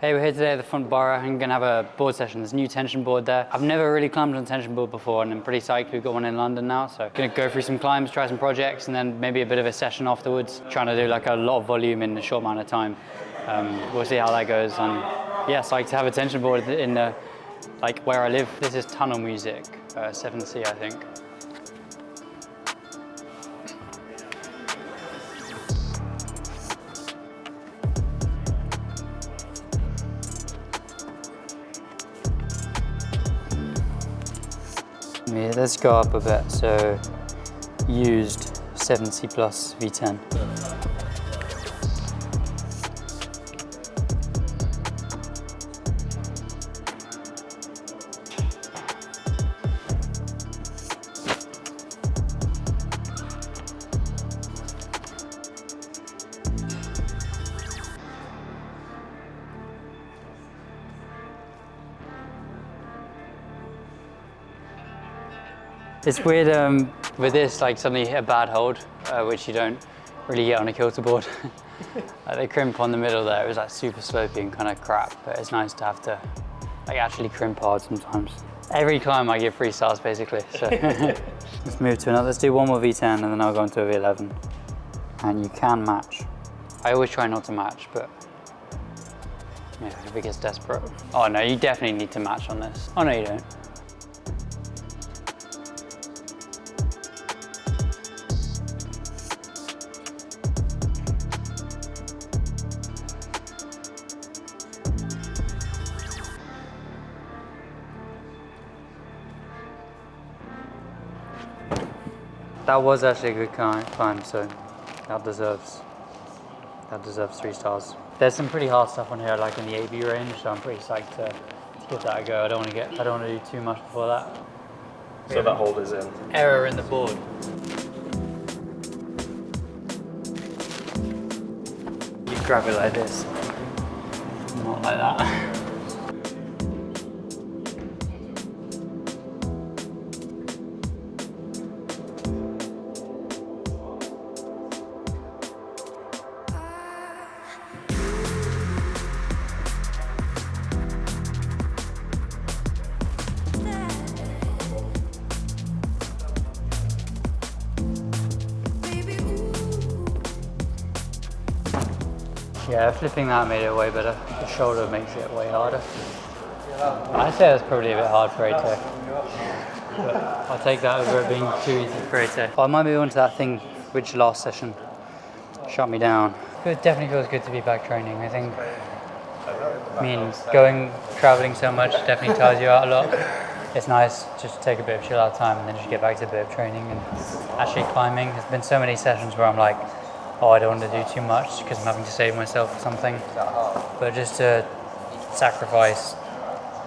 Hey, we're here today at the Font Borough. I'm going to have a board session. There's a new tension board there. I've never really climbed on a tension board before, and I'm pretty psyched we've got one in London now. So I'm going to go through some climbs, try some projects, and then maybe a bit of a session afterwards, trying to do like a lot of volume in a short amount of time. We'll see how that goes. And yeah, psyched to have a tension board in like where I live. This is tunnel music, 7C, I think. Yeah, let's go up a bit. So, used 7C plus V10. It's weird with this, like suddenly a bad hold, which you don't really get on a Kilterboard. They crimp on the middle there. It was like super slopey and kind of crap, but it's nice to have to like actually crimp hard sometimes. Every climb I give 3 stars basically. So let's move to another. Let's do one more V10 and then I'll go into a V11. And you can match. I always try not to match, but yeah, if it gets desperate. Oh no, you definitely need to match on this. Oh no, you don't. That was actually a good climb, so that deserves 3 stars. There's some pretty hard stuff on here, like in the AB range, so I'm pretty psyched to give that a go. I don't want to do too much before that. So that hold is in. Error in the board. You grab it like this, not like that. Yeah, flipping that made it way better. The shoulder makes it way harder. I'd say that's probably a bit hard for ATEC. But I'll take that over it being too easy for ATEC. I might move on to that thing which last session shut me down. It definitely feels good to be back training. I think, traveling so much definitely tires you out a lot. It's nice just to take a bit of chill out time and then just get back to a bit of training and actually climbing. There's been so many sessions where I'm like, oh, I don't want to do too much because I'm having to save myself for something. But just to sacrifice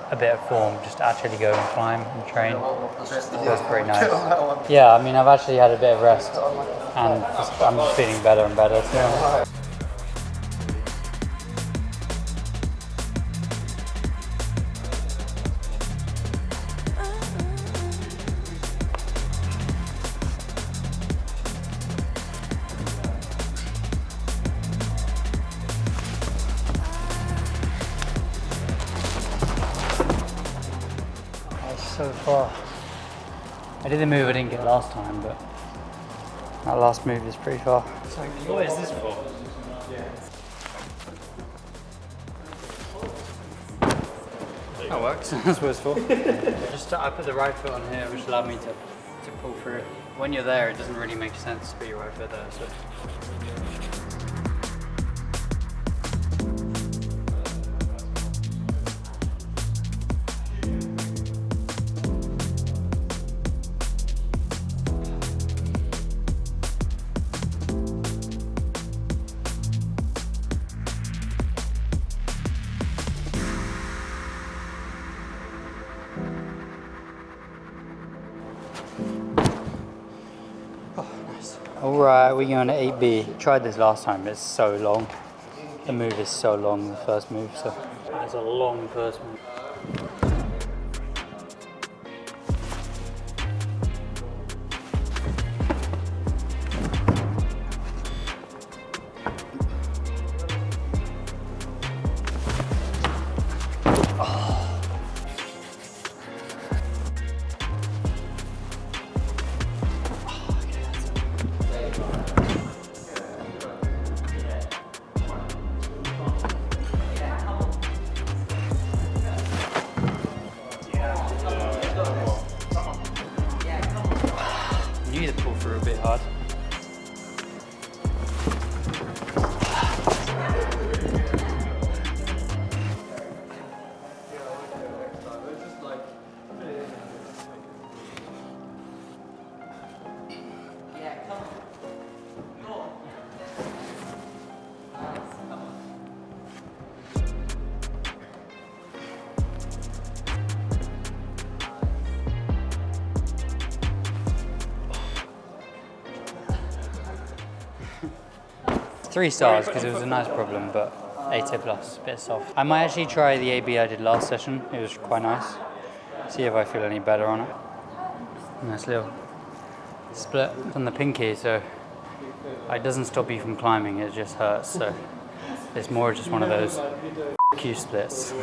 a bit of form, just to actually go and climb and train, feels pretty nice. Yeah, I mean, I've actually had a bit of rest and I'm just feeling better and better. So. So far. I did the move I didn't get last time, but that last move is pretty far. So what is this for? That works. That's what it's for. I put the right foot on here, which allowed me to pull through. When you're there, it doesn't really make sense to put your right foot there. So. Alright, we're going to 8B. Tried this last time, it's so long. The move is so long, the first move, so that's a long first move. 3 stars because it was a nice problem, but 8 plus, a bit soft. I might actually try the AB I did last session. It was quite nice. See if I feel any better on it. Nice little split on the pinky, so it doesn't stop you from climbing, it just hurts. So it's more just one of those Q splits.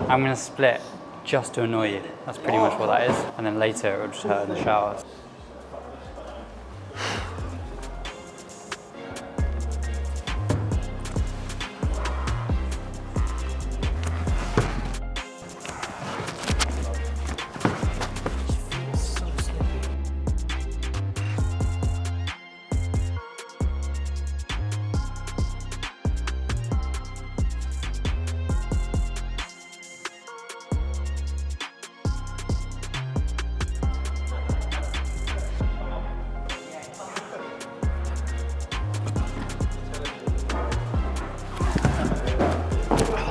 I'm gonna split just to annoy you. That's pretty much what that is. And then later it will just hurt in the showers.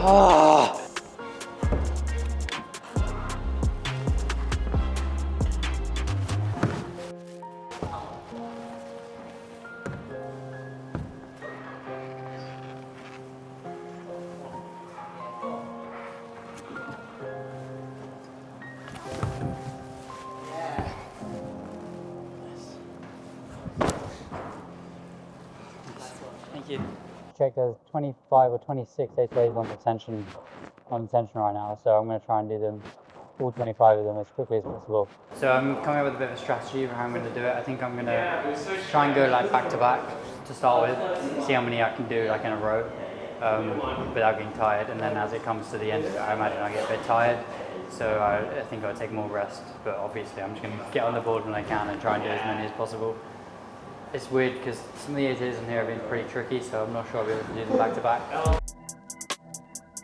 Oh. Thank you. Check there's 25 or 26 8-ways on the tension right now, so I'm going to try and do them, all 25 of them, as quickly as possible. So I'm coming up with a bit of a strategy for how I'm going to do it. I think I'm going to try and go like back to back to start with, see how many I can do like in a row without getting tired, and then as it comes to the end of it, I imagine I get a bit tired, so I think I'll take more rest, but obviously I'm just going to get on the board when I can and try and do as many as possible. It's weird because some of the 8s in here have been pretty tricky, so I'm not sure I'll be able to do them back to back.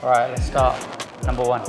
Alright, let's start. Number 1.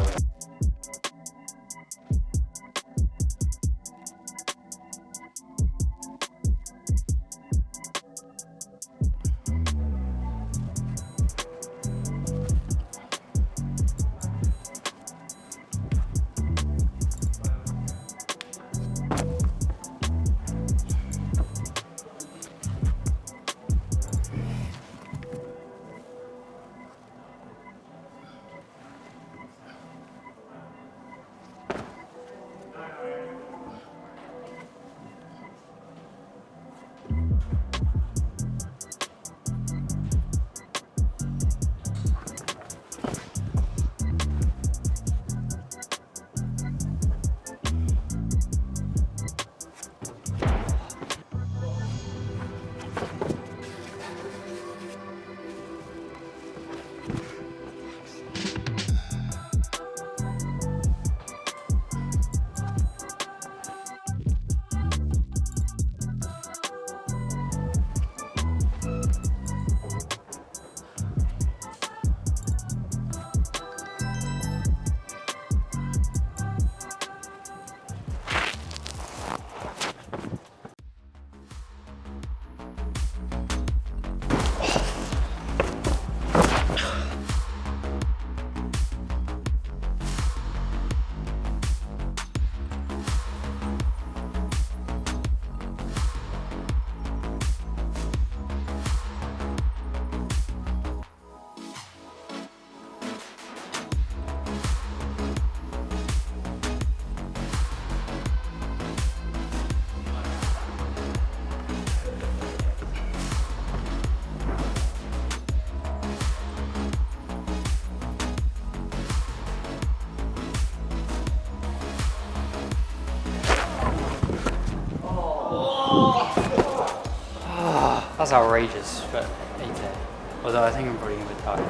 That's outrageous for 8A. Although I think I'm probably going to be tired.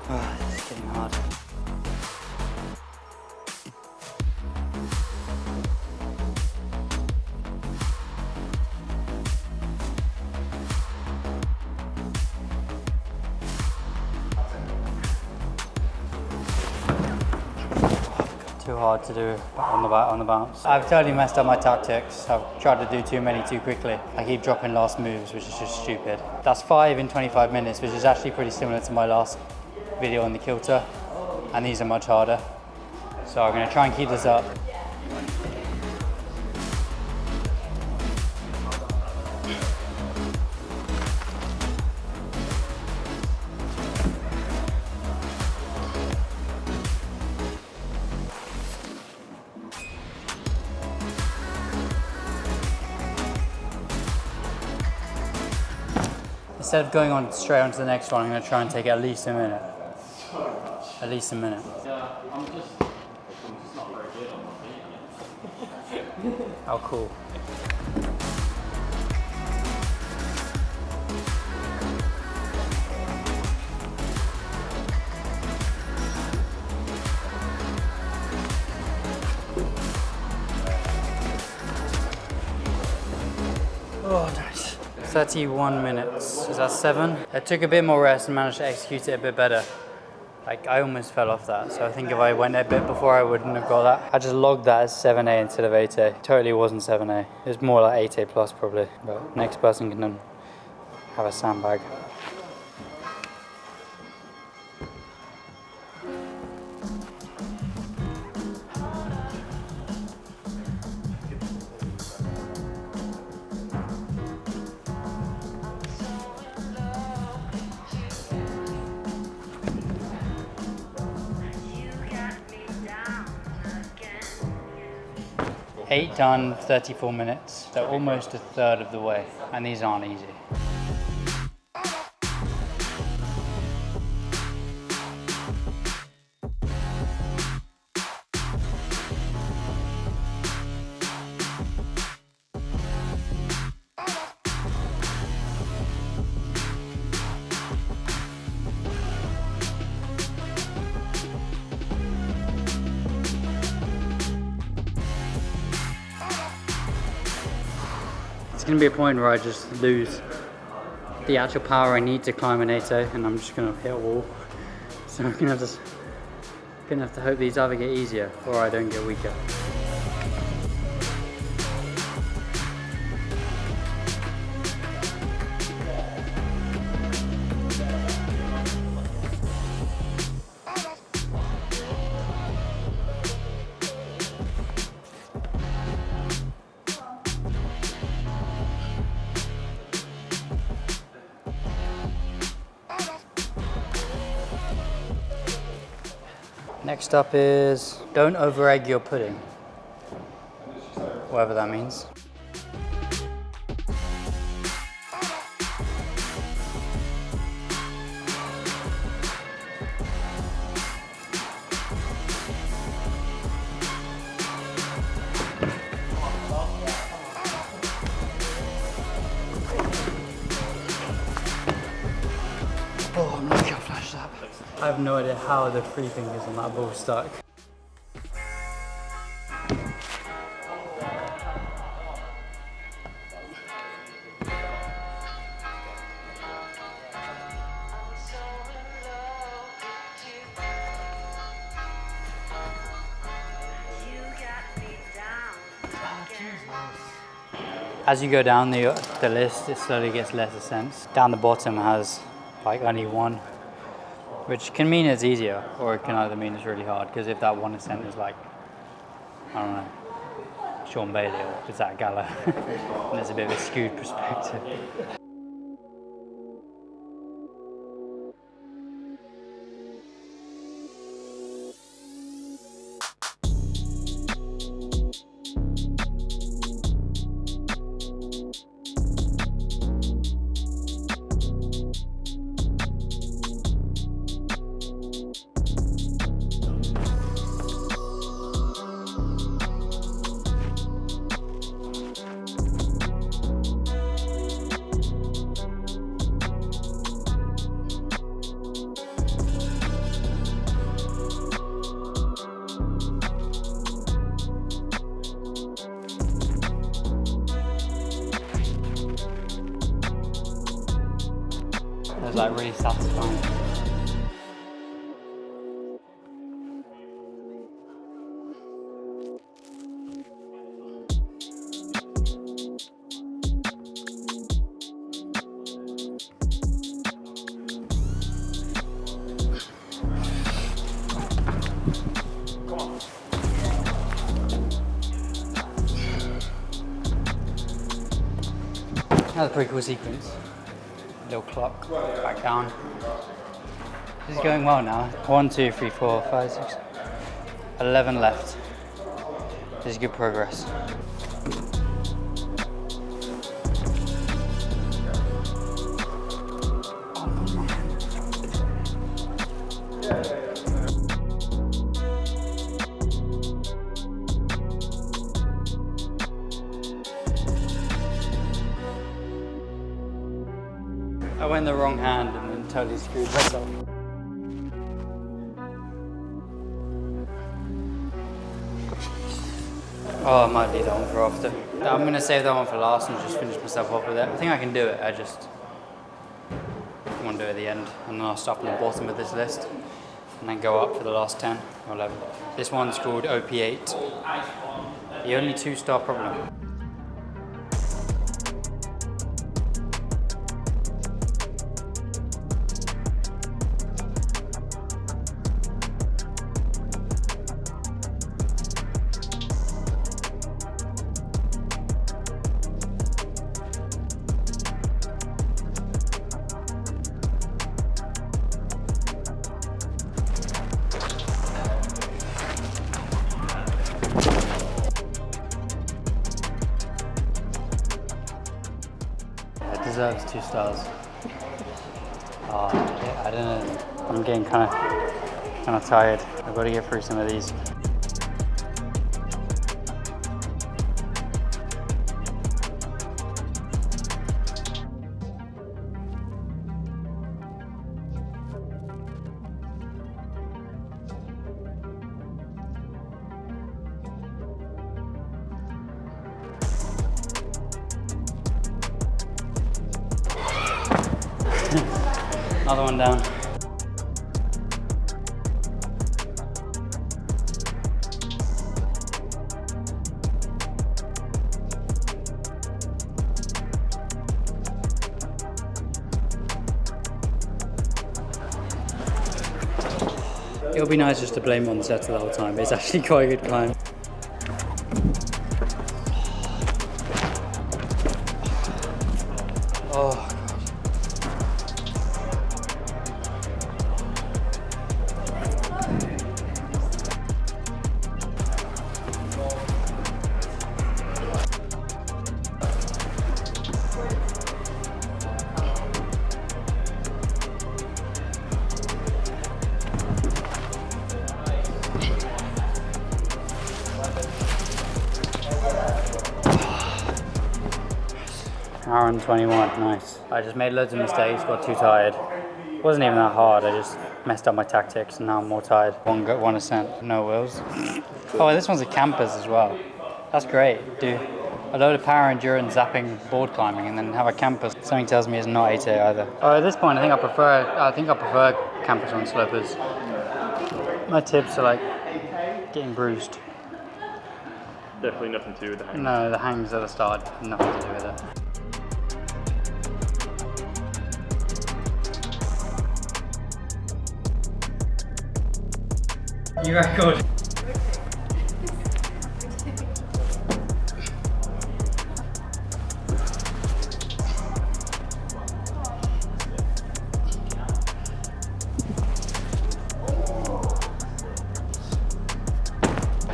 This is getting hard. hard to do on the bounce. I've totally messed up my tactics. I've tried to do too many too quickly. I keep dropping last moves, which is just stupid. That's 5 in 25 minutes, which is actually pretty similar to my last video on the kilter, and these are much harder. So I'm going to try and keep this up. Instead of going on straight on to the next one, I'm going to try and take at least a minute. At least a minute. Yeah, I'm just not very good on my feet. How cool. Oh, nice. 31 minutes. Is that 7? I took a bit more rest and managed to execute it a bit better. Like, I almost fell off that, so I think if I went a bit before, I wouldn't have got that. I just logged that as 7A instead of 8A. Totally wasn't 7A. It was more like 8A plus probably, but next person can have a sandbag. Eight done, 34 minutes. So almost a third of the way, and these aren't easy. It's going to be a point where I just lose the actual power I need to climb an 8A, and I'm just going to hit a wall. So I'm going to have to hope these either get easier or I don't get weaker. Next up is don't over egg your pudding, whatever that means. Oh, I'm lucky I flashed that. I have no idea how the 3 fingers on that ball stuck. As you go down the list, it slowly gets less a sense. Down the bottom has like only 1, which can mean it's easier, or it can either mean it's really hard, because if that 1 ascent is like, I don't know, Sean Bailey or Zach Gallo, and there's a bit of a skewed perspective. It's like really satisfying. That's a pretty cool sequence. Little clock, back down. This is going well now. 1, 2, 3, 4, 5, 6, 11 left. This is good progress. I went the wrong hand and then totally screwed myself. Oh, I might leave that one for after. I'm going to save that one for last and just finish myself off with it. I think I can do it, I just want to do it at the end. And then I'll stop on the bottom of this list and then go up for the last 10 or 11. This one's called OP8. The only 2-star problem. Deserves 2 stars. Oh, yeah, I don't know. I'm getting kind of tired. I've got to get through some of these. Another one down. It would be nice just to blame on Zeta the whole time, but it's actually quite a good climb. Oh. Hour and 21, nice. I just made loads of mistakes, got too tired. It wasn't even that hard, I just messed up my tactics and now I'm more tired. One ascent, no wheels. Oh, this one's a campers as well. That's great. Do a load of power endurance zapping board climbing and then have a campus. Something tells me it's not 8A either. Oh, at this point I think I prefer campers on slopers. My tips are like getting bruised. Definitely nothing to do with the hangs. No, the hangs at the start, nothing to do with it. You record.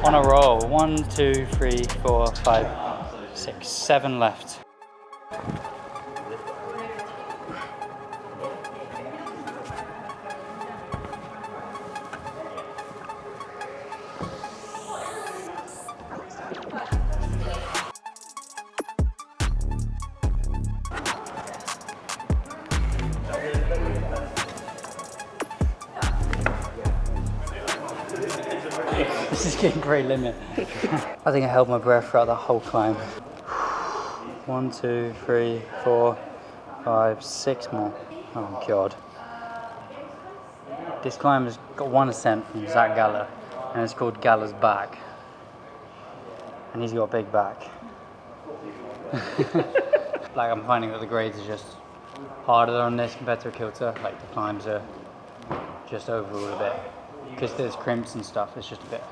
On a roll. 1, 2, 3, 4, 5, 6, 7 left. This is getting great limit. I think I held my breath throughout the whole climb. 1, 2, 3, 4, 5, 6 more. Oh God. This climb has got one ascent from Zach Galler, and it's called Galler's Back. And he's got a big back. Like I'm finding that the grades are just harder on this compared to a kilter. Like the climbs are just overall a bit. Because there's crimps and stuff, it's just a bit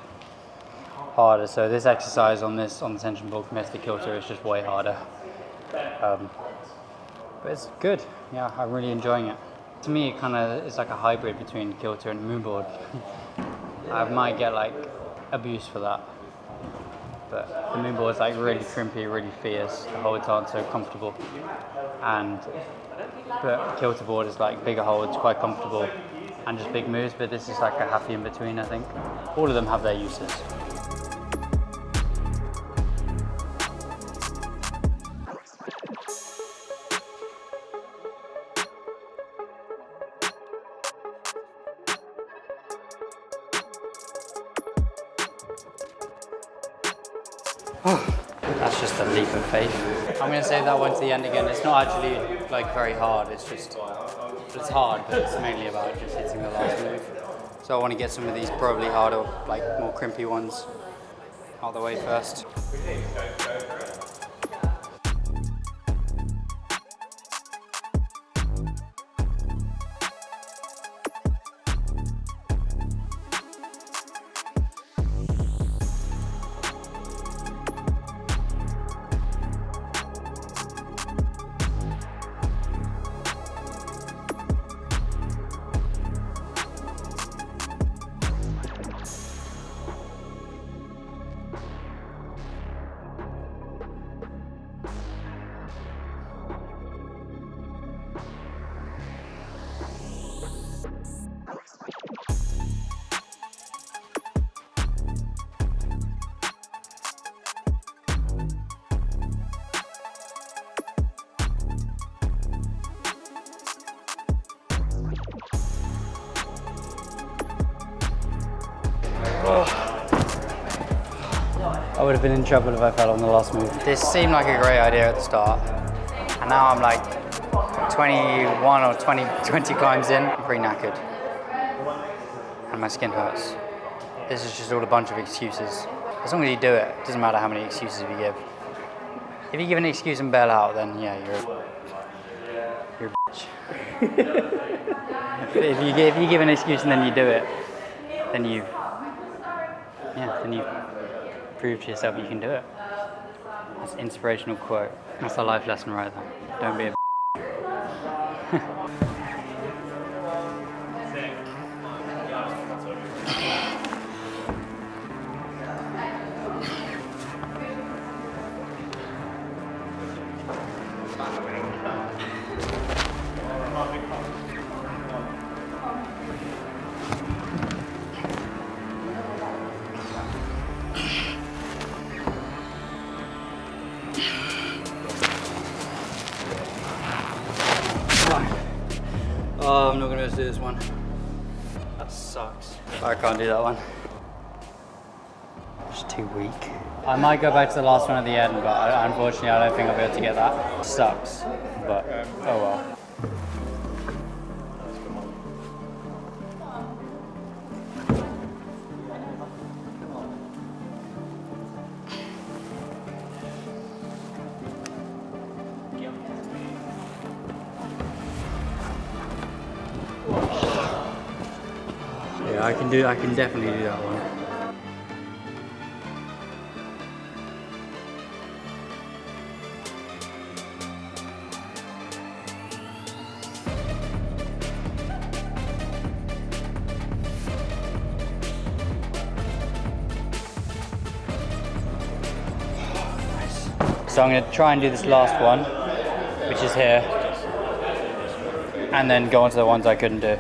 harder. So this exercise on the tension board compared to the kilter is just way harder. But it's good. Yeah, I'm really enjoying it. To me, it kind of is like a hybrid between Kilter and Moonboard. I might get like abuse for that. But the Moonboard's like really crimpy, really fierce. The holds aren't so comfortable. But Kilterboard is like bigger holds, quite comfortable, and just big moves. But this is like a happy in between, I think. All of them have their uses. That's just a leap of faith. I'm going to save that one to the end again. It's not actually like very hard. It's hard, but it's mainly about just hitting the last move. So I want to get some of these probably harder, like more crimpy ones out of the way first. I would have been in trouble if I fell on the last move. This seemed like a great idea at the start, and now I'm like 21 or 20 climbs in. I'm pretty knackered, and my skin hurts. This is just all a bunch of excuses. As long as you do it, it doesn't matter how many excuses you give. If you give an excuse and bail out, then yeah, you're a bitch. if you give an excuse and then you do it, then you prove to yourself you can do it. That's an inspirational quote. That's a life lesson right there. Don't be a Oh, I'm not going to do this one. That sucks. I can't do that one. It's too weak. I might go back to the last one at the end, but unfortunately I don't think I'll be able to get that. Sucks, but oh well. Yeah, I can definitely do that one. So I'm going to try and do this last one, which is here, and then go on to the ones I couldn't do.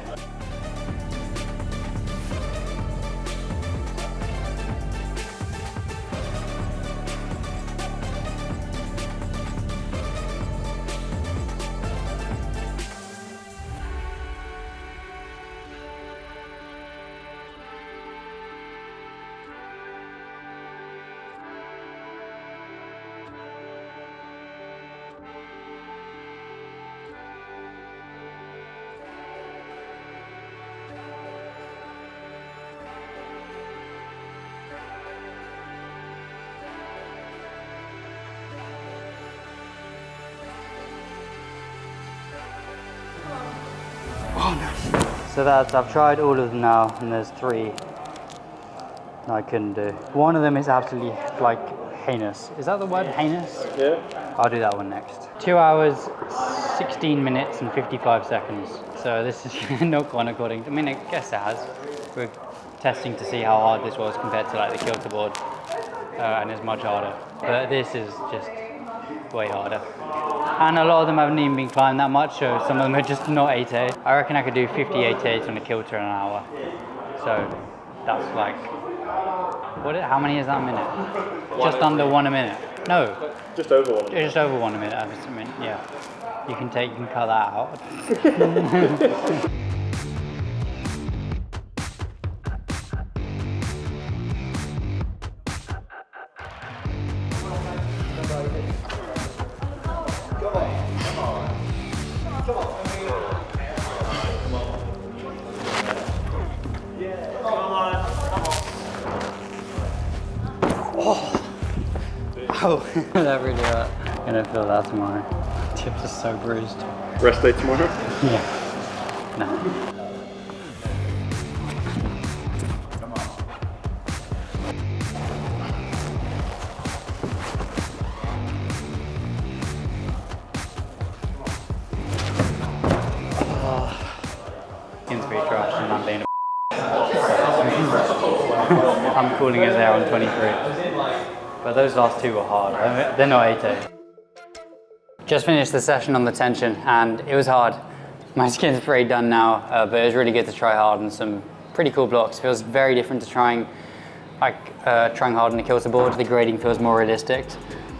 Oh, nice. So I've tried all of them now, and there's 3 I couldn't do. One of them is absolutely like heinous. Is that the word, heinous? Yeah. I'll do that one next. 2 hours, 16 minutes and 55 seconds. So this is not gone according to, I mean, I guess it has. We're testing to see how hard this was compared to like the Kilterboard, and it's much harder. But this is just way harder. And a lot of them haven't even been climbed that much, so some of them are just not 8A. I reckon I could do 50 8As on a kilter in an hour. So that's like, how many is that a minute? Just under 1 a minute. No. Just over 1 minute. Just over 1 a minute, I mean, yeah. You can cut that out. Oh, that really hurt. I'm gonna feel that tomorrow. Tips are so bruised. Rest day tomorrow? Yeah. No. Skin's pretty trash and I'm being a I'm calling it there on 23. But those last two were hard. They're not 8A. Just finished the session on the tension and it was hard. My skin's pretty done now, but it was really good to try hard on some pretty cool blocks. It feels very different to trying hard on a Kilterboard. The grading feels more realistic.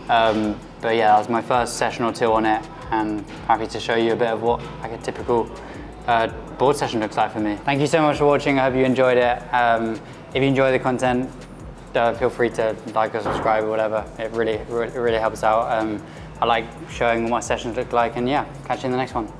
But yeah, that was my first session or two on it, and happy to show you a bit of what like a typical board session looks like for me. Thank you so much for watching. I hope you enjoyed it. If you enjoy the content, feel free to like or subscribe or whatever. It really helps out. I like showing what my sessions look like, and yeah, catch you in the next one.